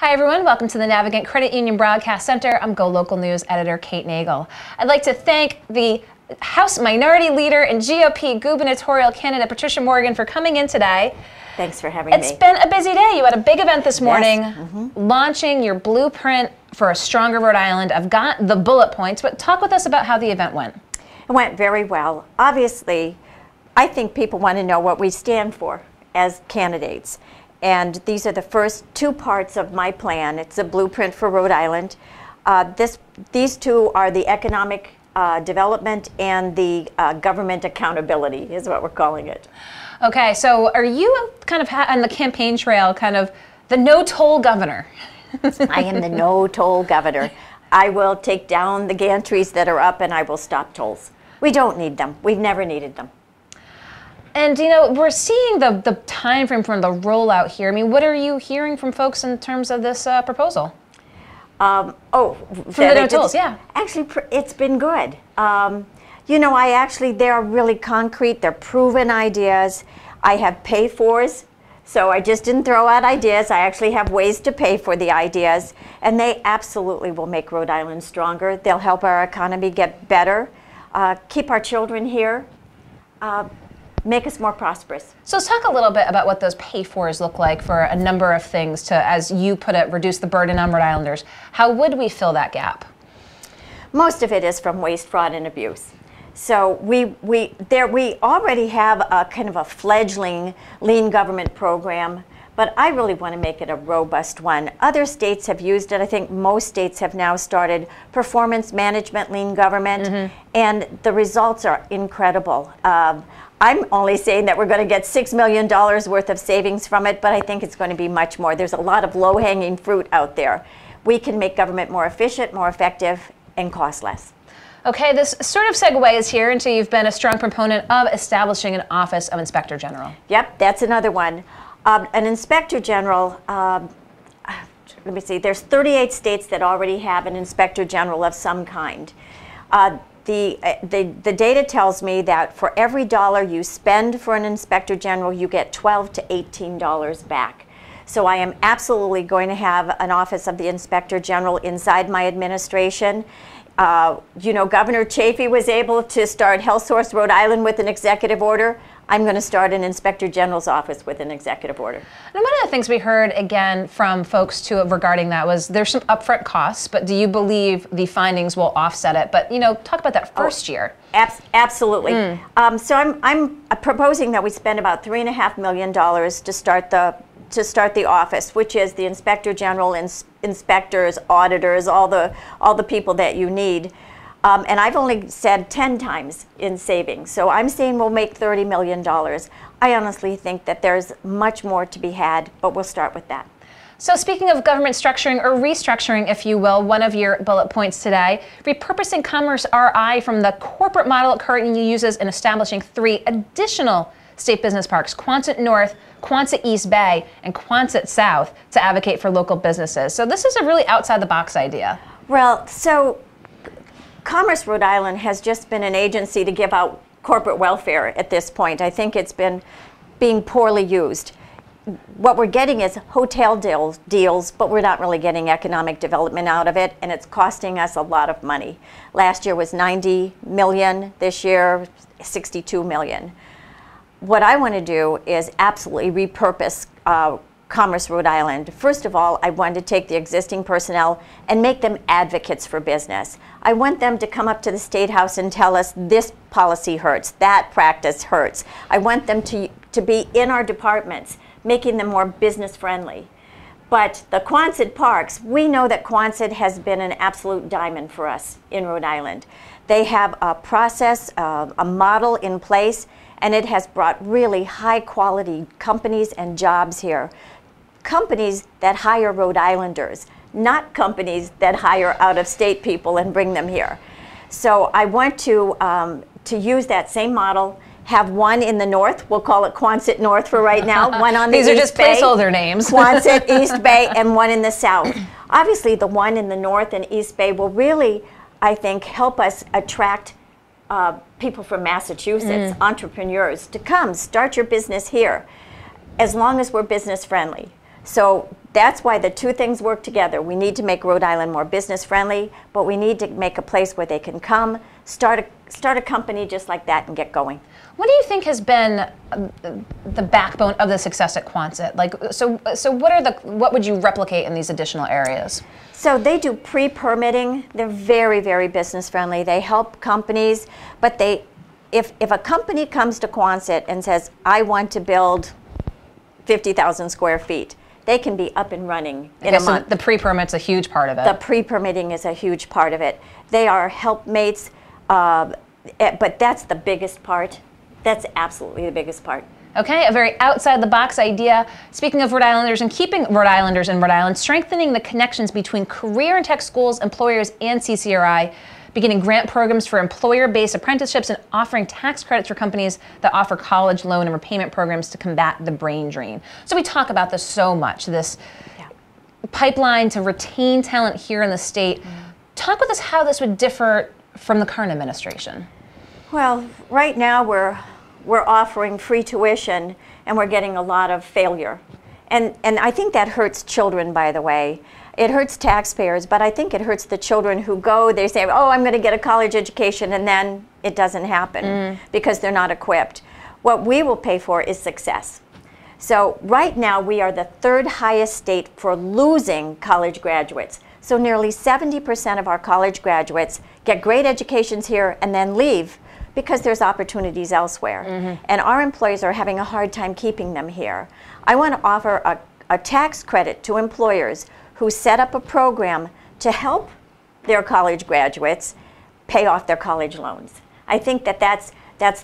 Hi everyone, welcome to the Navigant Credit Union Broadcast Center. I'm GoLocal News editor Kate Nagel. I'd like to thank the House Minority Leader and GOP gubernatorial candidate Patricia Morgan for coming in today. Thanks for having me. It's been a busy day. You had a big event this morning, yes. launching your blueprint for a stronger Rhode Island. I've got the bullet points, but talk with us about how the event went. It went very well. Obviously, I think people want to know what we stand for as candidates. And these are the first two parts of my plan. It's a blueprint for Rhode Island. These two are the economic development and the government accountability is what we're calling it. Okay, so are you kind of on the campaign trail, kind of the no-toll governor? I am the no-toll governor. I will take down the gantries that are up and I will stop tolls. We don't need them. We've never needed them. And, you know, we're seeing the time frame from the rollout here. I mean, what are you hearing from folks in terms of this proposal? From the no tolls, yeah. Actually, it's been good. You know, they're really concrete. They're proven ideas. I have Payfors, so I just didn't throw out ideas. I actually have ways to pay for the ideas, and they absolutely will make Rhode Island stronger. They'll help our economy get better, keep our children here, make us more prosperous. So let's talk a little bit about what those pay-fors look like for a number of things to, as you put it, reduce the burden on Rhode Islanders. How would we fill that gap? Most of it is from waste, fraud, and abuse. So we already have a kind of a fledgling lean government program, but I really want to make it a robust one. Other states have used it. I think most states have now started performance management lean government, and the results are incredible. I'm only saying that we're going to get $6 million worth of savings from it, but I think it's going to be much more. There's a lot of low-hanging fruit out there. We can make government more efficient, more effective, and cost less. Okay, this sort of segues here into you've been a strong proponent of establishing an Office of Inspector General. Yep, that's another one. An Inspector General, let me see, there's 38 states that already have an Inspector General of some kind. The data tells me that for every dollar you spend for an Inspector General, you get $12 to $18 back. So I am absolutely going to have an Office of the Inspector General inside my administration. You know, Governor Chafee was able to start HealthSource Rhode Island with an executive order. I'm going to start an Inspector General's office with an executive order. And one of the things we heard again from folks too regarding that was there's some upfront costs, but do you believe the findings will offset it? But you know, talk about that first year. Absolutely. So I'm proposing that we spend about $3.5 million to start the office, which is the Inspector General, inspectors, auditors, all the people that you need. And I've only said 10 times in savings. So I'm saying we'll make $30 million. I honestly think that there's much more to be had, but we'll start with that. So speaking of government structuring or restructuring, if you will, one of your bullet points today, repurposing Commerce RI from the corporate model it currently uses in establishing 3 additional state business parks, Quonset North, Quonset East Bay, and Quonset South, to advocate for local businesses. So this is a really outside-the-box idea. Well, so Commerce Rhode Island has just been an agency to give out corporate welfare at this point. I think it's been being poorly used. What we're getting is hotel deals, but we're not really getting economic development out of it, and it's costing us a lot of money. Last year was $90 million, this year $62 million. What I want to do is absolutely repurpose Commerce Rhode Island. First of all, I want to take the existing personnel and make them advocates for business. I want them to come up to the State House and tell us this policy hurts, that practice hurts. I want them to be in our departments, making them more business friendly. But the Quonset parks, we know that Quonset has been an absolute diamond for us in Rhode Island. They have a process, a model in place, and it has brought really high quality companies and jobs here. Companies that hire Rhode Islanders, not companies that hire out-of-state people and bring them here. So I want to use that same model, have one in the north, we'll call it Quonset North for right now, one on the East Bay. These are just placeholder names. Quonset, East Bay, and one in the south. Obviously the one in the north and East Bay will really, I think, help us attract people from Massachusetts, entrepreneurs, to come start your business here, as long as we're business friendly. So that's why the two things work together. We need to make Rhode Island more business friendly, but we need to make a place where they can come, start a company just like that and get going. What do you think has been the backbone of the success at Quonset? Like, so what would you replicate in these additional areas? So they do pre-permitting. They're very, very business friendly. They help companies, but if a company comes to Quonset and says, I want to build 50,000 square feet, they can be up and running in a month. The pre-permit's a huge part of it. The pre-permitting is a huge part of it. They are helpmates, but that's the biggest part. That's absolutely the biggest part. Okay, a very outside-the-box idea. Speaking of Rhode Islanders and keeping Rhode Islanders in Rhode Island, strengthening the connections between career and tech schools, employers, and CCRI, beginning grant programs for employer-based apprenticeships, and offering tax credits for companies that offer college loan and repayment programs to combat the brain drain. So we talk about this so much, this pipeline to retain talent here in the state. Talk with us how this would differ from the current administration. Well, right now we're offering free tuition and we're getting a lot of failure. And I think that hurts children, by the way. It hurts taxpayers, but I think it hurts the children who go, they say, oh, I'm going to get a college education, and then it doesn't happen because they're not equipped. What we will pay for is success. So right now we are the third highest state for losing college graduates. So nearly 70% of our college graduates get great educations here and then leave because there's opportunities elsewhere. And our employees are having a hard time keeping them here. I want to offer a tax credit to employers who set up a program to help their college graduates pay off their college loans. I think that's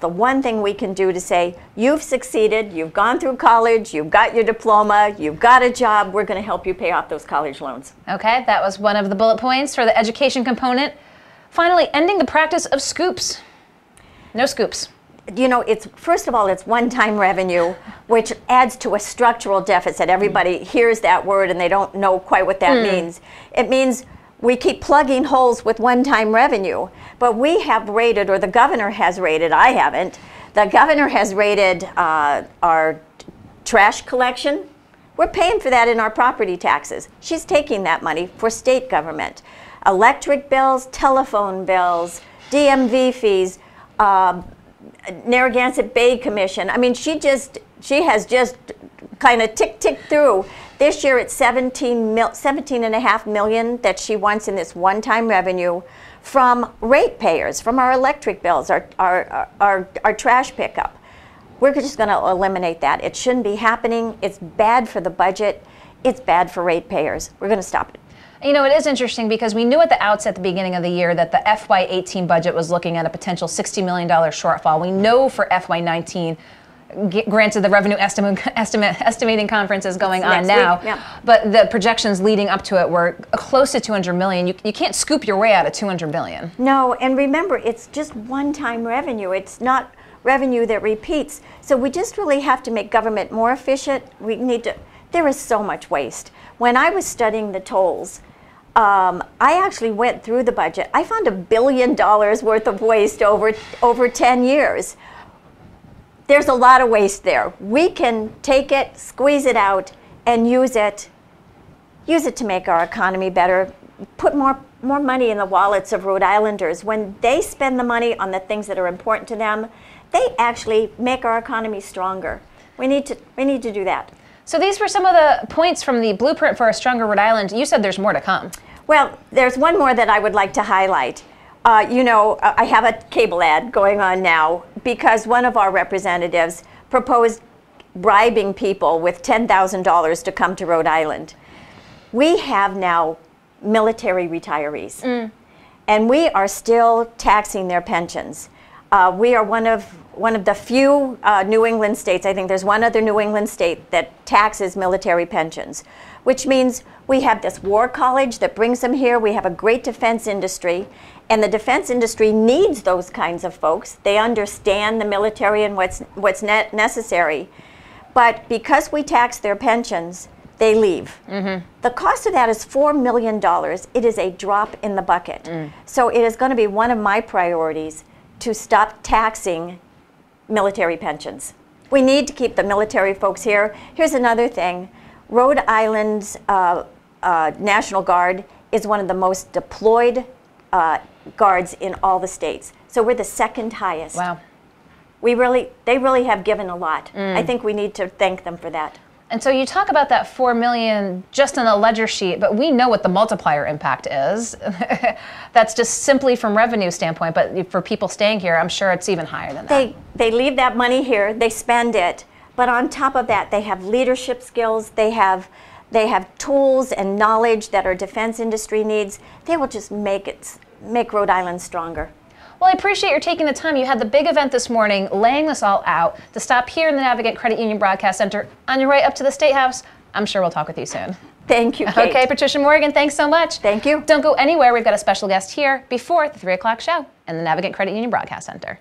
the one thing we can do to say, you've succeeded, you've gone through college, you've got your diploma, you've got a job, we're going to help you pay off those college loans. Okay, that was one of the bullet points for the education component. Finally, ending the practice of scoops. No scoops. You know, first of all, it's one-time revenue, which adds to a structural deficit. Everybody hears that word and they don't know quite what that means. It means we keep plugging holes with one-time revenue. But we have rated, or the governor has rated, I haven't, the governor has rated our trash collection. We're paying for that in our property taxes. She's taking that money for state government. Electric bills, telephone bills, DMV fees, Narragansett Bay Commission. I mean, she has just kind of ticked through. This year it's $17.5 million that she wants in this one-time revenue from ratepayers, from our electric bills, our trash pickup. We're just going to eliminate that. It shouldn't be happening. It's bad for the budget. It's bad for ratepayers. We're going to stop it. You know, it is interesting because we knew at the outset, at the beginning of the year, that the FY18 budget was looking at a potential $60 million shortfall. We know for FY19, granted the revenue estimating conference is going on now, but the projections leading up to it were close to $200 million. You can't scoop your way out of $200 million. No, and remember, it's just one-time revenue. It's not revenue that repeats. So we just really have to make government more efficient. We need to, there is so much waste. When I was studying the tolls, I actually went through the budget. I found $1 billion worth of waste over 10 years. There's a lot of waste there. We can take it, squeeze it out, and use it to make our economy better, put more money in the wallets of Rhode Islanders. When they spend the money on the things that are important to them, they actually make our economy stronger. We need to do that. So these were some of the points from the blueprint for a stronger Rhode Island. You said there's more to come. Well, there's one more that I would like to highlight. You know, I have a cable ad going on now because one of our representatives proposed bribing people with $10,000 to come to Rhode Island. We have now military retirees, and we are still taxing their pensions. We are one of the few New England states, I think there's one other New England state that taxes military pensions, which means we have this war college that brings them here. We have a great defense industry, and the defense industry needs those kinds of folks. They understand the military and what's necessary. But because we tax their pensions, they leave. The cost of that is $4 million. It is a drop in the bucket. So it is going to be one of my priorities to stop taxing military pensions. We need to keep the military folks here. Here's another thing. Rhode Island's National Guard is one of the most deployed guards in all the states. So we're the second highest. Wow. They really have given a lot. I think we need to thank them for that. And so you talk about that $4 million just on the ledger sheet, but we know what the multiplier impact is. That's just simply from revenue standpoint, but for people staying here, I'm sure it's even higher than that. They leave that money here, they spend it, but on top of that, they have leadership skills, they have tools and knowledge that our defense industry needs. They will just make Rhode Island stronger. Well, I appreciate your taking the time. You had the big event this morning, laying this all out, to stop here in the Navigant Credit Union Broadcast Center on your way up to the State House. I'm sure we'll talk with you soon. Thank you, Kate. Okay, Patricia Morgan, thanks so much. Thank you. Don't go anywhere. We've got a special guest here before the 3 o'clock show in the Navigant Credit Union Broadcast Center.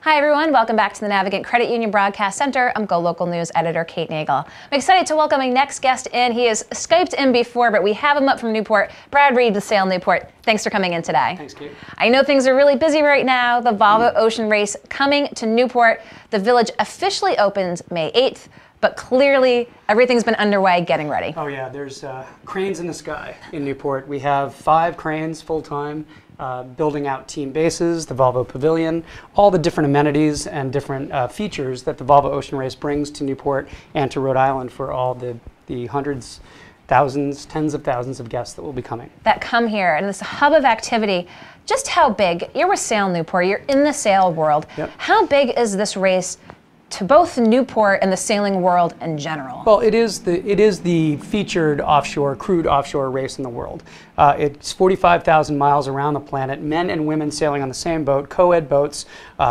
Hi everyone, welcome back to the Navigant Credit Union Broadcast Center. I'm GoLocal News Editor Kate Nagel. I'm excited to welcome my next guest in. He is Skyped in before, but we have him up from Newport. Brad Reed with Sail Newport. Thanks for coming in today. Thanks, Kate. I know things are really busy right now. The Volvo Ocean Race coming to Newport. The village officially opens May 8th, but clearly everything's been underway getting ready. Oh yeah, there's cranes in the sky in Newport. We have 5 cranes full-time. Building out team bases, the Volvo Pavilion, all the different amenities and different features that the Volvo Ocean Race brings to Newport and to Rhode Island for all the hundreds, thousands, tens of thousands of guests that will be coming. That come here, and this hub of activity. Just how big, you're with Sail Newport, you're in the sail world. Yep. How big is this race to both Newport and the sailing world in general? Well, it is the featured crude offshore race in the world. It's 45,000 miles around the planet, men and women sailing on the same boat, co-ed boats,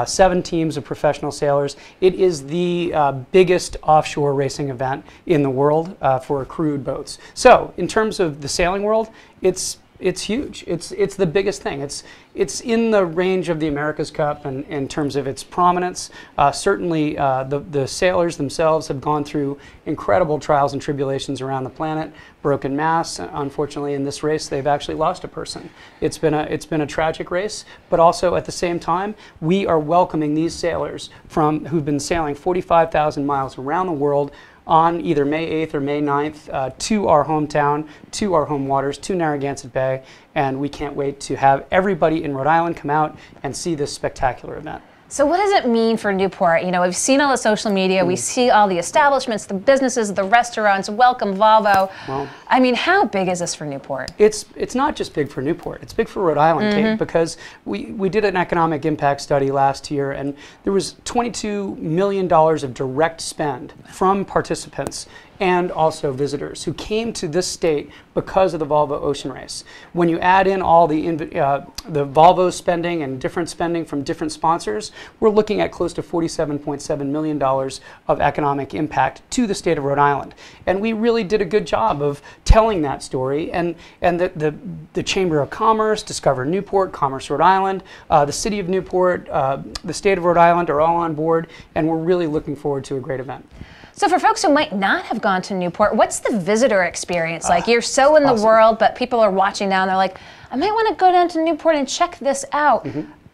7 teams of professional sailors. It is the biggest offshore racing event in the world for crude boats. So, in terms of the sailing world, it's huge. It's the biggest thing. It's in the range of the America's Cup in terms of its prominence. Certainly, the sailors themselves have gone through incredible trials and tribulations around the planet. Broken masts. Unfortunately, in this race, they've actually lost a person. It's been a tragic race, but also at the same time, we are welcoming these sailors who've been sailing 45,000 miles around the world on either May 8th or May 9th to our hometown, to our home waters, to Narragansett Bay, and we can't wait to have everybody in Rhode Island come out and see this spectacular event. So what does it mean for Newport? You know, we've seen all the social media, we see all the establishments, the businesses, the restaurants, welcome Volvo. Well, I mean, how big is this for Newport? It's not just big for Newport, it's big for Rhode Island, Kate, because we did an economic impact study last year, and there was $22 million of direct spend from participants and also visitors who came to this state because of the Volvo Ocean Race. When you add in all the Volvo spending and different spending from different sponsors, we're looking at close to $47.7 million of economic impact to the state of Rhode Island. And we really did a good job of telling that story. And the Chamber of Commerce, Discover Newport, Commerce Rhode Island, the City of Newport, the state of Rhode Island are all on board, and we're really looking forward to a great event. So for folks who might not have gone to Newport, what's the visitor experience like? You're so in the world, but people are watching now and they're like, I might want to go down to Newport and check this out.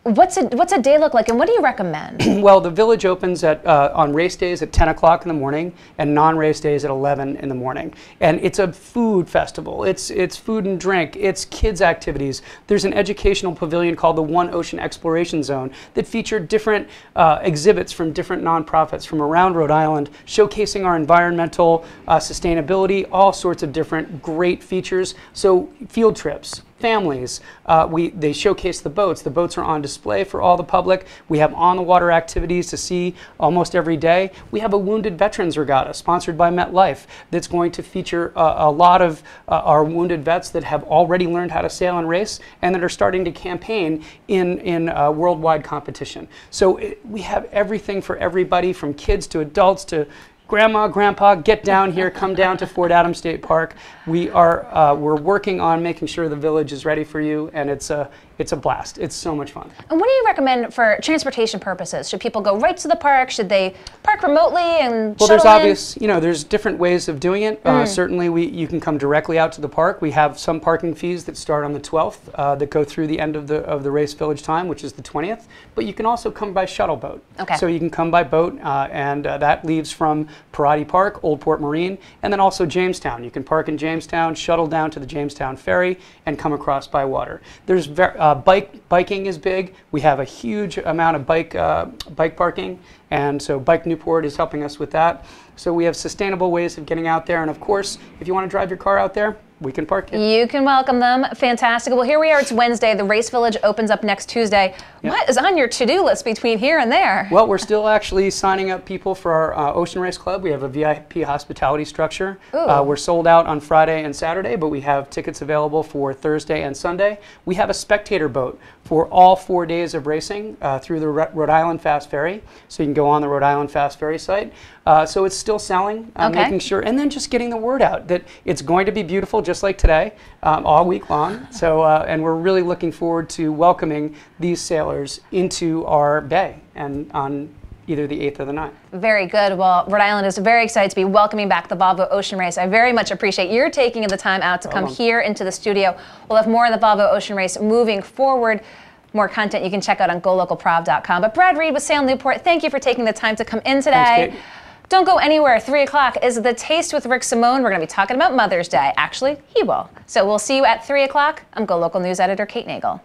What's a day look like, and what do you recommend? Well, the village opens at on race days at 10 o'clock in the morning, and non-race days at 11 in the morning. And it's a food festival. It's food and drink. It's kids activities. There's an educational pavilion called the One Ocean Exploration Zone that featured different exhibits from different nonprofits from around Rhode Island, showcasing our environmental sustainability, all sorts of different great features. So field trips, families, they showcase the boats. The boats are on display for all the public. We have on-the-water activities to see almost every day. We have a Wounded Veterans Regatta sponsored by MetLife that's going to feature a lot of our wounded vets that have already learned how to sail and race and that are starting to campaign in worldwide competition. So we have everything for everybody, from kids to adults to Grandma, Grandpa, get down here, come down to Fort Adams State Park. We're working on making sure the village is ready for you, and it's a blast. It's so much fun. And what do you recommend for transportation purposes? Should people go right to the park? Should they park remotely and Well, there's obvious, there's different ways of doing it. Certainly, you can come directly out to the park. We have some parking fees that start on the 12th that go through the end of the race village time, which is the 20th. But you can also come by shuttle boat. Okay. So you can come by boat, and that leaves from Parati Park, Old Port Marine, and then also Jamestown. You can park in Jamestown, shuttle down to the Jamestown Ferry, and come across by water. There's biking is big. We have a huge amount of bike parking, and so Bike Newport is helping us with that. So we have sustainable ways of getting out there, and of course, if you want to drive your car out there, we can park it. You can welcome them. Fantastic. Well, here we are. It's Wednesday. The Race Village opens up next Tuesday. Yep. What is on your to-do list between here and there? Well, we're still actually signing up people for our Ocean Race Club. We have a VIP hospitality structure. We're sold out on Friday and Saturday, but we have tickets available for Thursday and Sunday. We have a spectator boat for all 4 days of racing through the Rhode Island Fast Ferry. So you can go on the Rhode Island Fast Ferry site. So it's still selling, making sure, and then just getting the word out that it's going to be beautiful, just like today, all week long. So, and we're really looking forward to welcoming these sailors into our bay and on either the 8th or the 9th. Very good. Well, Rhode Island is very excited to be welcoming back the Volvo Ocean Race. I very much appreciate your taking the time out to come here into the studio. We'll have more on the Volvo Ocean Race moving forward. More content you can check out on GoLocalProv.com. But Brad Reed with Sail Newport, thank you for taking the time to come in today. Thanks, Kate. Don't go anywhere. 3 o'clock is The Taste with Rick Simone. We're going to be talking about Mother's Day. Actually, he will. So we'll see you at 3 o'clock. I'm GoLocal News Editor Kate Nagel.